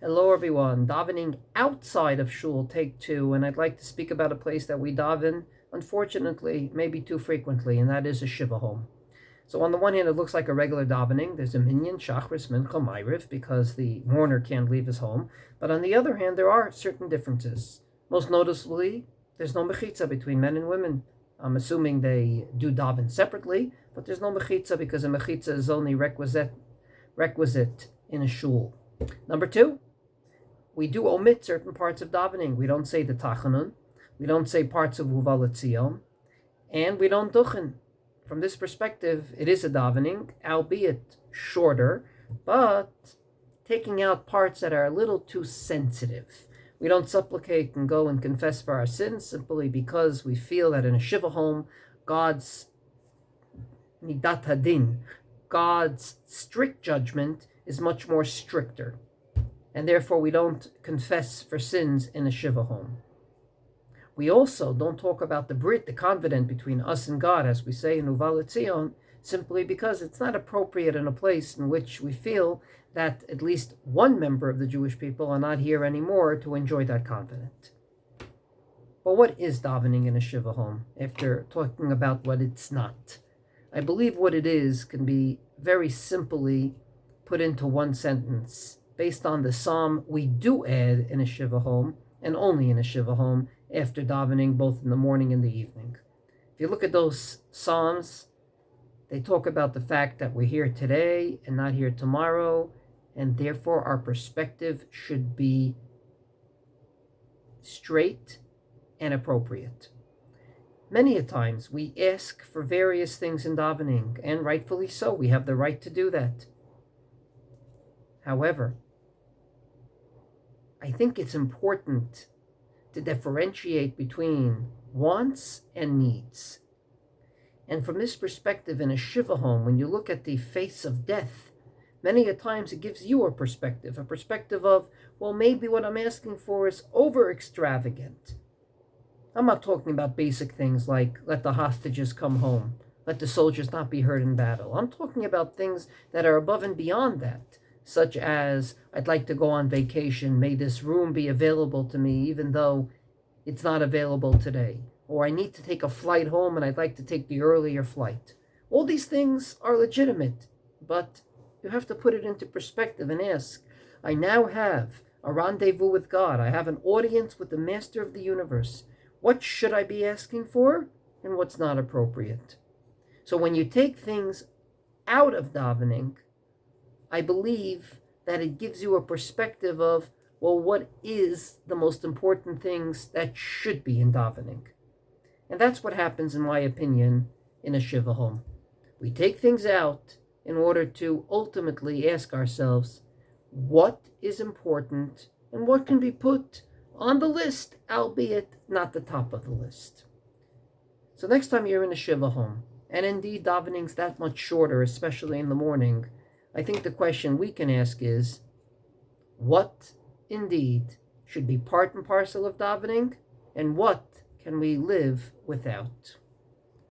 Hello everyone, davening outside of Shul, take two, and I'd like to speak about a place that we daven, unfortunately, maybe too frequently, and that is a Shiva home. So on the one hand, it looks like a regular davening. There's a minyan, shachris, mincha, ma'ariv, because the mourner can't leave his home. But on the other hand, there are certain differences. Most noticeably, there's no mechitza between men and women. I'm assuming they do daven separately, but there's no mechitza because a mechitza is only requisite in a shul. Number two, we do omit certain parts of davening. We don't say the tachanun, we don't say parts of Uva L'Tzion, and we don't duchen. From this perspective, it is a davening, albeit shorter, but taking out parts that are a little too sensitive. We don't supplicate and go and confess for our sins simply because we feel that in a Shiva home, God's midat hadin, God's strict judgment, is much more stricter. And therefore we don't confess for sins in a Shiva home. We also don't talk about the Brit, the covenant between us and God, as we say in Uva L'Tzion, simply because it's not appropriate in a place in which we feel that at least one member of the Jewish people are not here anymore to enjoy that covenant. But what is davening in a Shiva home, after talking about what it's not? I believe what it is can be very simply put into one sentence, based on the psalm we do add in a Shiva home, and only in a Shiva home, after davening, both in the morning and the evening. If you look at those psalms, they talk about the fact that we're here today and not here tomorrow, and therefore our perspective should be straight and appropriate. Many a times we ask for various things in davening, and rightfully so, we have the right to do that. However, I think it's important to differentiate between wants and needs. And from this perspective, in a Shiva home, when you look at the face of death, many a times it gives you a perspective of, well, maybe what I'm asking for is over extravagant. I'm not talking about basic things like let the hostages come home, let the soldiers not be hurt in battle. I'm talking about things that are above and beyond that, such as, I'd like to go on vacation, may this room be available to me even though it's not available today. Or I need to take a flight home and I'd like to take the earlier flight. All these things are legitimate, but you have to put it into perspective and ask, I now have a rendezvous with God. I have an audience with the Master of the universe. What should I be asking for and what's not appropriate? So when you take things out of davening, I believe that it gives you a perspective of, well, what is the most important things that should be in davening? And that's what happens, in my opinion, in a Shiva home. We take things out in order to ultimately ask ourselves, what is important and what can be put on the list, albeit not the top of the list. So next time you're in a Shiva home, and indeed davening's that much shorter, especially in the morning, I think the question we can ask is, what indeed should be part and parcel of davening, and what can we live without?